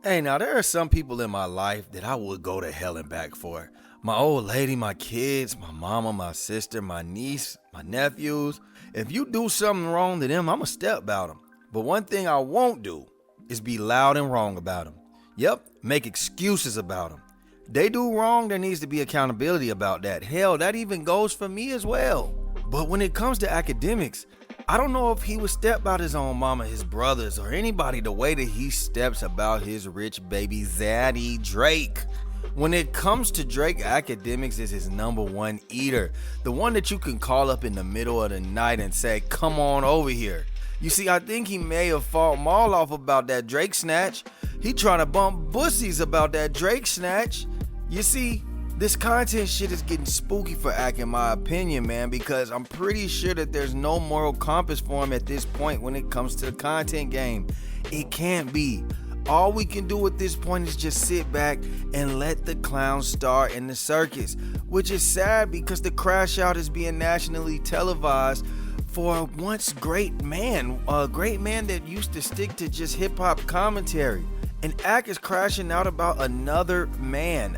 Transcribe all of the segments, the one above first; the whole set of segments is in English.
Hey, now there are some people in my life that I would go to hell and back for. My old lady, my kids, my mama, my sister, my niece, my nephews. If you do something wrong to them, I'ma step about them. But one thing I won't do is be loud and wrong about them. Yep, make excuses about them. They do wrong, there needs to be accountability about that. Hell, that even goes for me as well. But when it comes to Akademiks, I don't know if he would step about his own mama, his brothers, or anybody the way that he steps about his rich baby zaddy, Drake. When it comes to Drake, Akademiks is his number one eater. The one that you can call up in the middle of the night and say, come on over here. You see, I think he may have fought Maul off about that Drake snatch. He trying to bump bussies about that Drake snatch. You see, this content shit is getting spooky for Ak in my opinion, man, because I'm pretty sure that there's no moral compass for him at this point when it comes to the content game. It can't be. All we can do at this point is just sit back and let the clowns star in the circus, which is sad because the crash out is being nationally televised for a once great man, a great man that used to stick to just hip-hop commentary. And Ak is crashing out about another man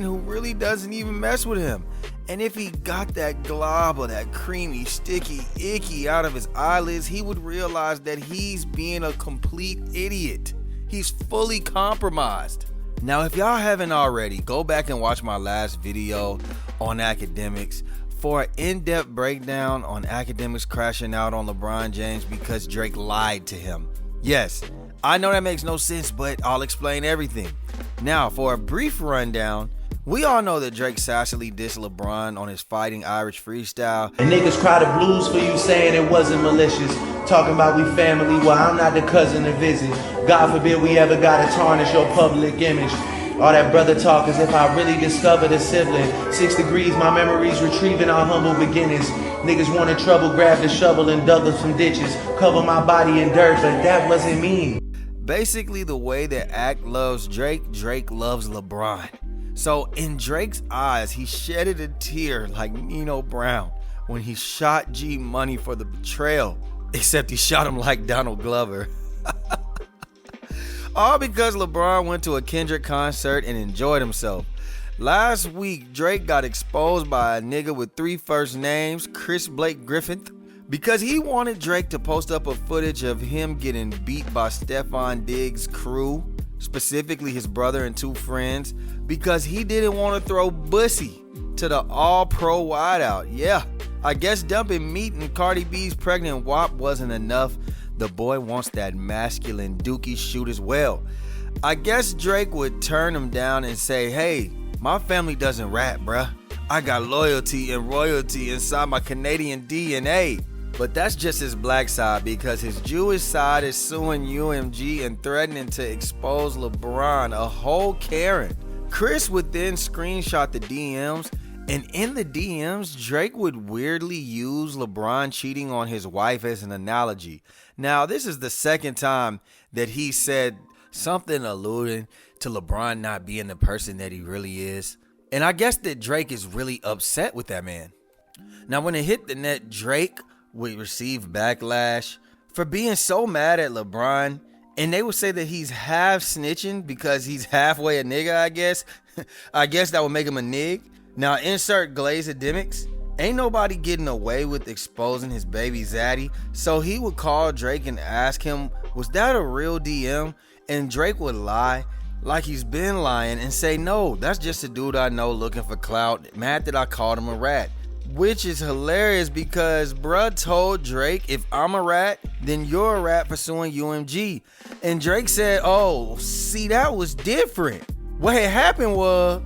who really doesn't even mess with him. And if he got that glob or that creamy, sticky, icky out of his eyelids, he would realize that he's being a complete idiot. He's fully compromised. Now, if y'all haven't already, go back and watch my last video on Akademiks for an in-depth breakdown on Akademiks crashing out on LeBron James because Drake lied to him. Yes, I know that makes no sense, but I'll explain everything. Now, for a brief rundown, we all know that Drake sassily dissed LeBron on his Fighting Irish freestyle. And niggas cry the blues for you saying it wasn't malicious. Talking about we family, well I'm not the cousin to visit. God forbid we ever gotta tarnish your public image. All that brother talk as if I really discovered a sibling. 6 degrees, my memories retrieving our humble beginnings. Niggas wanted trouble, grabbed a shovel and dug up some ditches. Cover my body in dirt, but that wasn't me. Basically, the way that Ak loves Drake, Drake loves LeBron. So in Drake's eyes, he shedded a tear like Nino Brown when he shot G Money for the betrayal, except he shot him like Donald Glover. All because LeBron went to a Kendrick concert and enjoyed himself. Last week, Drake got exposed by a nigga with 3 first names, Chris Blake Griffin, because he wanted Drake to post up a footage of him getting beat by Stefon Diggs' crew, specifically his brother and 2 friends, because he didn't want to throw bussy to the all-pro wideout. Yeah, I guess dumping meat in Cardi B's pregnant wop wasn't enough. The boy wants that masculine dookie shoot as well. I guess Drake would turn him down and say, hey, my family doesn't rap, bruh. I got loyalty and royalty inside my Canadian DNA. But that's just his black side, because his Jewish side is suing UMG and threatening to expose LeBron, a whole Karen. Chris would then screenshot the DMs, and in the DMs, Drake would weirdly use LeBron cheating on his wife as an analogy. Now, this is the second time that he said something alluding to LeBron not being the person that he really is. And I guess that Drake is really upset with that man. Now, when it hit the net, Drake would receive backlash for being so mad at LeBron, and they would say that he's half snitching because he's halfway a nigga, I guess. I guess that would make him a nig. Now insert Akademiks. Ain't nobody getting away with exposing his baby zaddy, so he would call Drake and ask him, was that a real DM? And Drake would lie like he's been lying and say, no, that's just a dude I know looking for clout, mad that I called him a rat. Which is hilarious because bruh told Drake, if I'm a rat, then you're a rat for suing UMG. And Drake said, oh, see, that was different. What had happened was,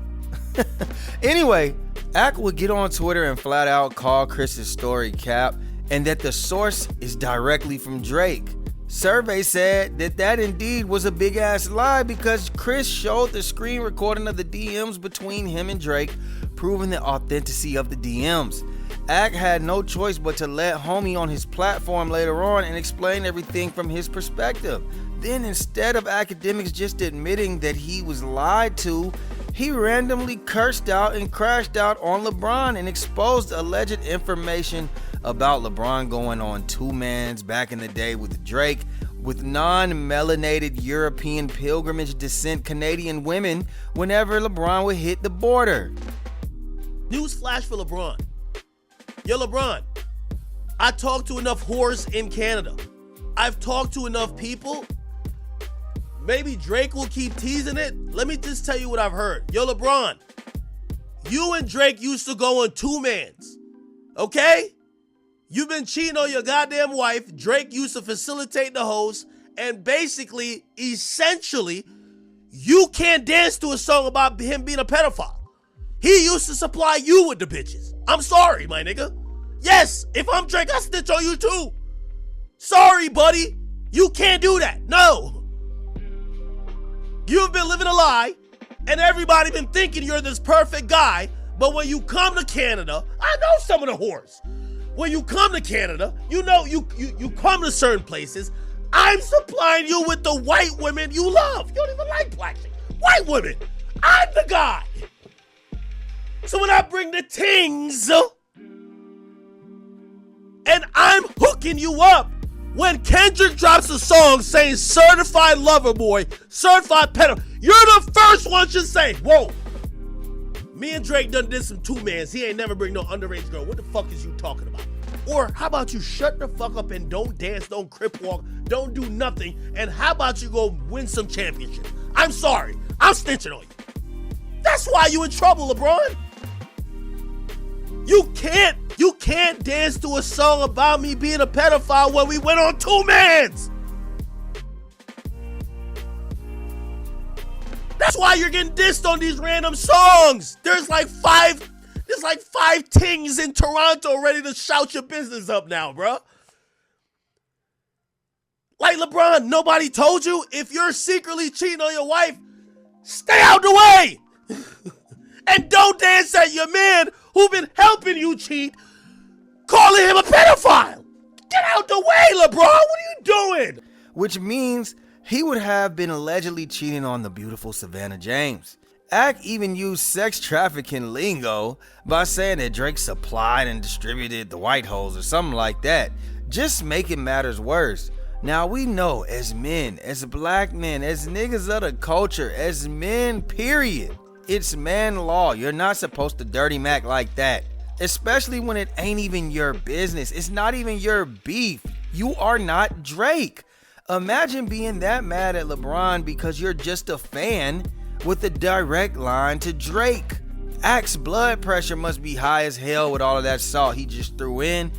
anyway, Ak would get on Twitter and flat out call Chris's story cap, and that the source is directly from Drake. Survey said that indeed was a big ass lie because Chris showed the screen recording of the DMs between him and Drake, proving the authenticity of the DMs. Ak had no choice but to let homie on his platform later on and explain everything from his perspective. Then instead of Akademiks just admitting that he was lied to, he randomly cursed out and crashed out on LeBron and exposed alleged information about LeBron going on 2-mans back in the day with Drake, with non-melanated European pilgrimage descent Canadian women whenever LeBron would hit the border. Newsflash for LeBron. Yo, LeBron, I talked to enough whores in Canada. I've talked to enough people. Maybe Drake will keep teasing it. Let me just tell you what I've heard. Yo, LeBron, you and Drake used to go on two-mans, okay? You've been cheating on your goddamn wife. Drake used to facilitate the host, and basically, essentially, you can't dance to a song about him being a pedophile. He used to supply you with the bitches. I'm sorry, my nigga. Yes, if I'm Drake, I snitch on you too. Sorry, buddy. You can't do that. No. You've been living a lie, and everybody been thinking you're this perfect guy, but when you come to Canada, I know some of the whores. When you come to Canada, you know you come to certain places, I'm supplying you with the white women you love. You don't even like black chicks. White women. I'm the guy. So when I bring the tings, and I'm hooking you up, when Kendrick drops a song saying certified lover boy, certified pedo, you're the first one to say, whoa, me and Drake done did some two-mans. He ain't never bring no underage girl. What the fuck is you talking about? Or how about you shut the fuck up and don't dance, don't crip walk, don't do nothing, and how about you go win some championships? I'm sorry, I'm snitching on you. That's why you in trouble, LeBron. You can't dance to a song about me being a pedophile when we went on two-mans. That's why you're getting dissed on these random songs. There's like five tings in Toronto ready to shout your business up now, bro. Like, LeBron, nobody told you if you're secretly cheating on your wife, stay out the way. And don't dance at your man who been helping you cheat, calling him a pedophile. Get out the way, LeBron. What are you doing? Which means he would have been allegedly cheating on the beautiful Savannah James. Ak even used sex trafficking lingo by saying that Drake supplied and distributed the white hoes or something like that, just making matters worse. Now we know as men, as black men, as niggas of the culture, as men, period, it's man law. You're not supposed to dirty Mac like that, especially when it ain't even your business. It's not even your beef. You are not Drake. Imagine being that mad at LeBron because you're just a fan with a direct line to Drake. Ak's blood pressure must be high as hell with all of that salt he just threw in.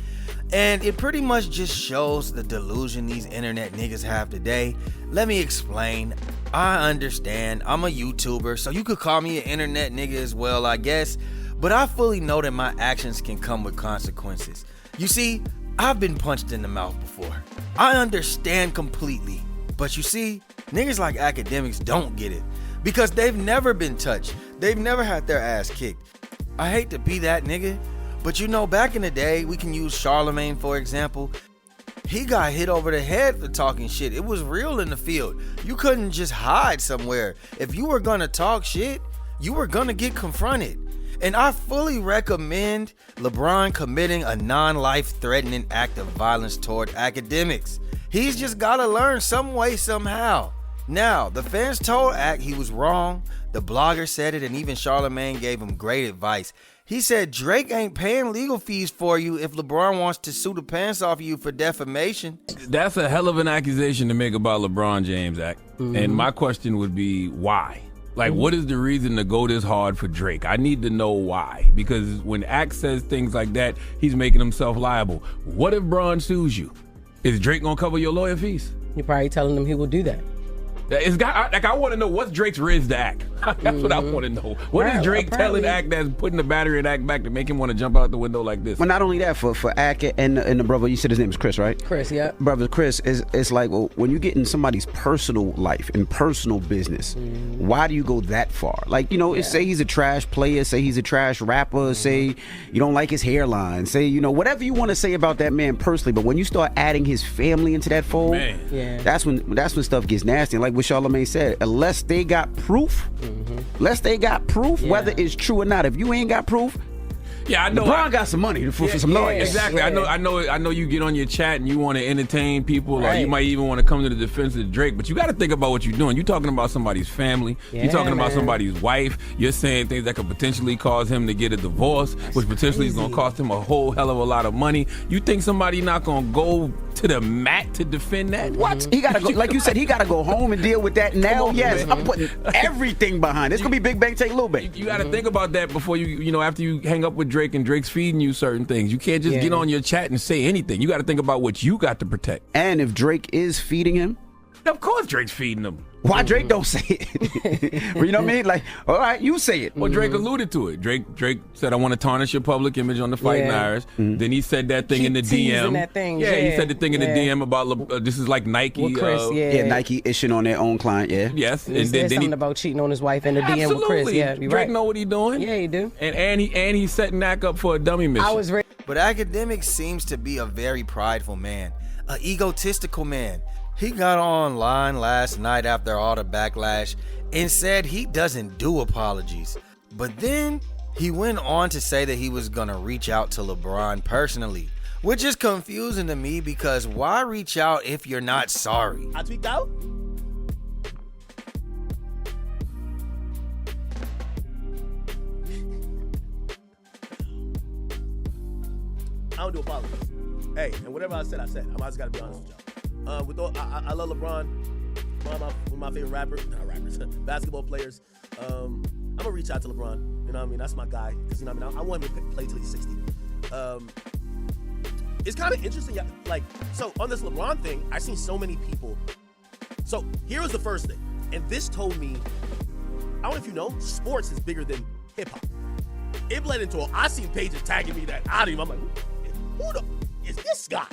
And it pretty much just shows the delusion these internet niggas have today. Let me explain. I understand. I'm a YouTuber, so you could call me an internet nigga as well, I guess. But I fully know that my actions can come with consequences. You see, I've been punched in the mouth before. I understand completely. But you see, niggas like Akademiks don't get it. Because they've never been touched. They've never had their ass kicked. I hate to be that nigga, but you know, back in the day, we can use Charlemagne for example. He got hit over the head for talking shit. It was real in the field. You couldn't just hide somewhere. If you were gonna talk shit, you were gonna get confronted. And I fully recommend LeBron committing a non-life-threatening act of violence toward Akademiks. He's just gotta learn some way, somehow. Now, the fans told Ak he was wrong. The blogger said it, and even Charlemagne gave him great advice. He said Drake ain't paying legal fees for you if LeBron wants to sue the pants off of you for defamation. That's a hell of an accusation to make about LeBron James, Ak. And my question would be, why? Like, what is the reason to go this hard for Drake? I need to know why. Because when Ak says things like that, he's making himself liable. What if Bron sues you? Is Drake gonna cover your lawyer fees? You're probably telling him he will do that. I want to know what's Drake's riz to Ak. That's what I want to know. What is Drake telling Ak that's putting the battery in Ak back to make him want to jump out the window like this? Well, not only that, for Ak and the brother, you said his name is Chris, right? Chris, yeah. Brother Chris, it's like, well, when you get in somebody's personal life and personal business, why do you go that far? Like, you know, say he's a trash player, say he's a trash rapper, say you don't like his hairline, say, you know, whatever you want to say about that man personally, but when you start adding his family into that fold, that's when stuff gets nasty. Like what Charlemagne said, unless they got proof, whether it's true or not, if you ain't got proof, Yeah, I know. LeBron got some money for some lawyers. Exactly. Yeah. I know you get on your chat and you want to entertain people, or you Right. might even want to come to the defense of Drake, but you got to think about what you're doing. You're talking about somebody's family. Yeah, You're talking about man. somebody's wife. You're saying things that could potentially cause him to get a divorce, which potentially is going to cost him a whole hell of a lot of money. You think somebody not going to go to the mat to defend that? What? He gotta go, like you said, he gotta go home and deal with that now. on, Yes, man. I'm putting everything behind. It's gonna be Big Bang take Lil Bang. You got to think about that before after you hang up with Drake and Drake's feeding you certain things. You can't just Yeah. get on your chat and say anything. You got to think about what you got to protect. And if Drake is feeding him, Of course Drake's feeding them. why Drake don't say it? Well, you know what I mean? Like, all right, you say it. Well, Drake alluded to it. Drake said, "I want to tarnish your public image on the Fighting Yeah. Irons." Then he said that thing Keep in the teasing DM. that thing, He yeah. said the thing in the Yeah. DM about this is like Nike. With Chris, Yeah, Nike issuing on their own client. Yeah. Yes, He and said then something he about cheating on his wife in the DM with Chris. absolutely. Yeah, you're Drake right. know what he doing. Yeah, he do. And he's setting Nak up for a dummy mission. I was ready. But Akademiks seems to be a very prideful man, an egotistical man. He got online last night after all the backlash and said he doesn't do apologies. But then he went on to say that he was gonna reach out to LeBron personally, which is confusing to me because why reach out if you're not sorry? I tweaked out. I don't do apologies. Hey, and whatever I said, I said. I just gotta be honest with y'all. I love LeBron. One of my favorite basketball players. I'm gonna reach out to LeBron. You know what I mean? That's my guy. Cause you know what I mean? I want him to play till he's 60. It's kind of interesting. Like, so on this LeBron thing, I've seen so many people. So here was the first thing, and this told me, I don't know if you know, sports is bigger than hip hop. It bled into I seen pages tagging me that I don't even. I'm like, who the is this guy?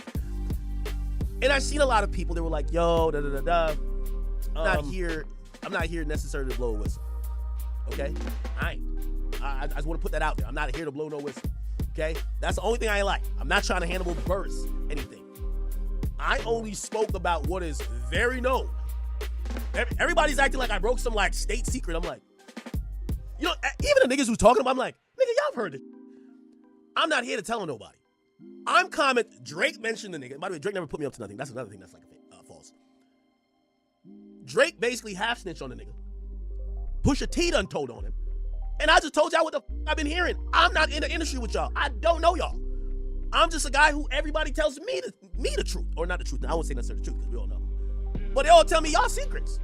And I've seen a lot of people that were like, yo, da da da da. I'm not here necessarily to blow a whistle. Okay? I just want to put that out there. I'm not here to blow no whistle. Okay? That's the only thing I like. I'm not trying to Hannibal Buress anything. I only spoke about what is very known. Everybody's acting like I broke some like state secret. I'm like, you know, even the niggas who's talking about, I'm like, nigga, y'all have heard it. I'm not here to tell nobody. I'm Drake mentioned the nigga. By the way, Drake never put me up to nothing. That's another thing that's like false. Drake basically half snitched on the nigga. Pusha T done told on him. And I just told y'all what the I've been hearing. I'm not in the industry with y'all. I don't know y'all. I'm just a guy who everybody tells me the truth. Or not the truth. I won't say necessarily the truth because we all know. But they all tell me y'all secrets.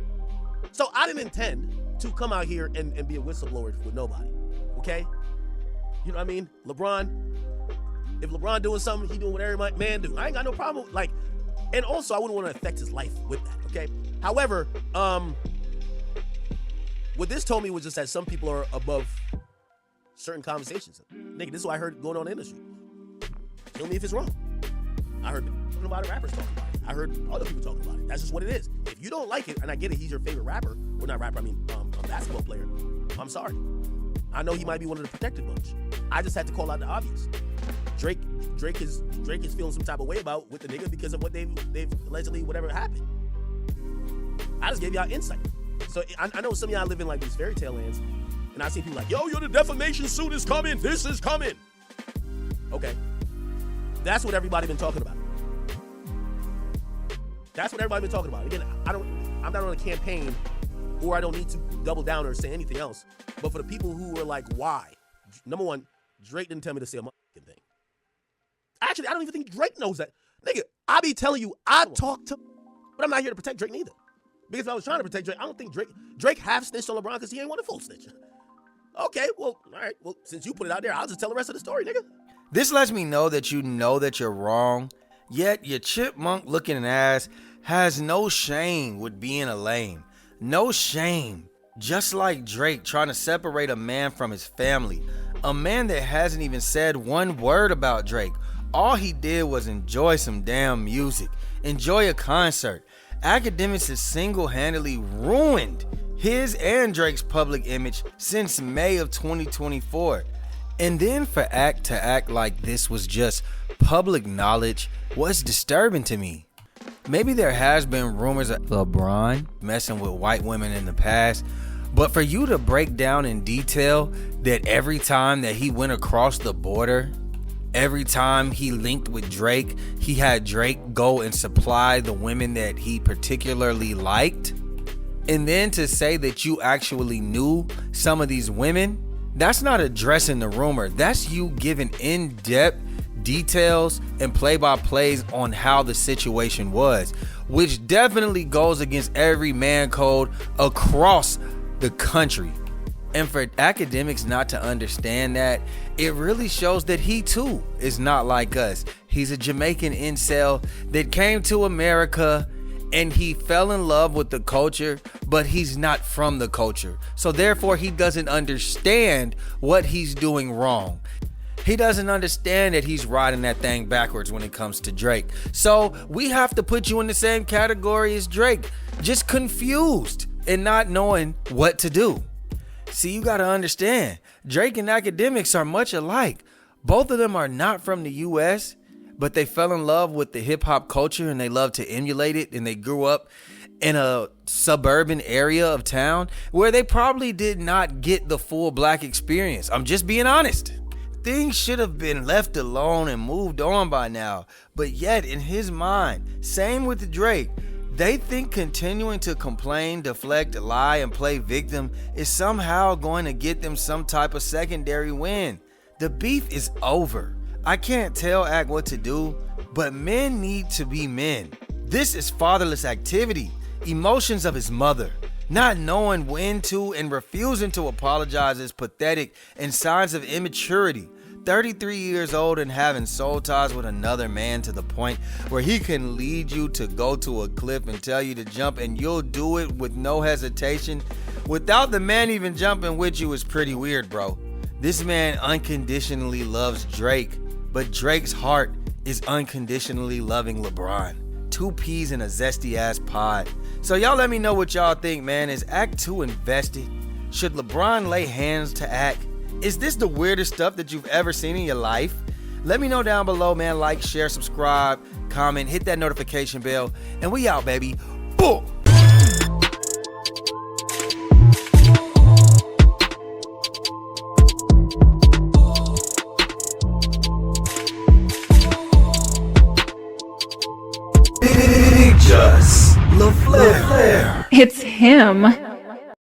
So I didn't intend to come out here and be a whistleblower with nobody. Okay? You know what I mean? If LeBron doing something, he doing what every man do. I ain't got no problem. Like, and also I wouldn't want to affect his life with that, okay? However, what this told me was just that some people are above certain conversations. Nigga, this is what I heard going on in the industry. Tell me if it's wrong. I heard a lot of rappers talking about it. I heard other people talking about it. That's just what it is. If you don't like it, and I get it, he's your favorite rapper, or not rapper, I mean a basketball player, I'm sorry. I know he might be one of the protected bunch. I just had to call out the obvious. Drake is feeling some type of way about with the nigga because of what they've allegedly whatever happened. I just gave y'all insight. So I know some of y'all live in like these fairy tale lands, and I see people like, yo, the defamation suit is coming. This is coming. Okay, that's what everybody been talking about. That's what everybody been talking about. Again, I'm not on a campaign, or I don't need to double down or say anything else. But for the people who are like, why? Number one, Drake didn't tell me to say a motherfucking thing. Actually, I don't even think Drake knows that. Nigga, I be telling you, I talk to, but I'm not here to protect Drake neither. Because if I was trying to protect Drake, I don't think Drake half snitched on LeBron because he ain't want a full snitch. Okay, well, all right. Well, since you put it out there, I'll just tell the rest of the story, nigga. This lets me know that you're wrong, yet your chipmunk looking ass has no shame with being a lame. No shame. Just like Drake trying to separate a man from his family. A man that hasn't even said one word about Drake. All he did was enjoy some damn music. Enjoy a concert. Akademiks has single-handedly ruined his and Drake's public image since May of 2024. And then for Ak to act like this was just public knowledge was disturbing to me. Maybe there has been rumors of LeBron messing with white women in the past, But for you to break down in detail that every time that he went across the border, every time he linked with Drake, he had Drake go and supply the women that he particularly liked, and then to say that you actually knew some of these women, that's not addressing the rumor. That's you giving in-depth details and play-by-plays on how the situation was, which definitely goes against every man code across the country. And for Akademiks not to understand that, it really shows that he too is not like us. He's a Jamaican incel that came to America and he fell in love with the culture, but he's not from the culture. So therefore, he doesn't understand what he's doing wrong. He doesn't understand that he's riding that thing backwards when it comes to Drake. So we have to put you in the same category as Drake, just confused and not knowing what to do. See, you gotta understand, Drake and Akademiks are much alike. Both of them are not from the US, but they fell in love with the hip hop culture and they love to emulate it, and they grew up in a suburban area of town where they probably did not get the full black experience. I'm just being honest. Things should have been left alone and moved on by now, but yet in his mind, same with Drake, they think continuing to complain, deflect, lie, and play victim is somehow going to get them some type of secondary win. The beef is over. I can't tell Ak what to do, but men need to be men. This is fatherless activity, emotions of his mother. Not knowing when to and refusing to apologize is pathetic and signs of immaturity. 33 years old and having soul ties with another man to the point where he can lead you to go to a cliff and tell you to jump, and you'll do it with no hesitation without the man even jumping with you is pretty weird, bro. This man unconditionally loves Drake, but Drake's heart is unconditionally loving LeBron. 2 peas in a zesty ass pod. So y'all let me know what y'all think, man. Is Act 2 invested? Should LeBron lay hands to Act? Is this the weirdest stuff that you've ever seen in your life? Let me know down below, man. Like, share, subscribe, comment, hit that notification bell, and we out, baby. Boom! LaFlare. It's him.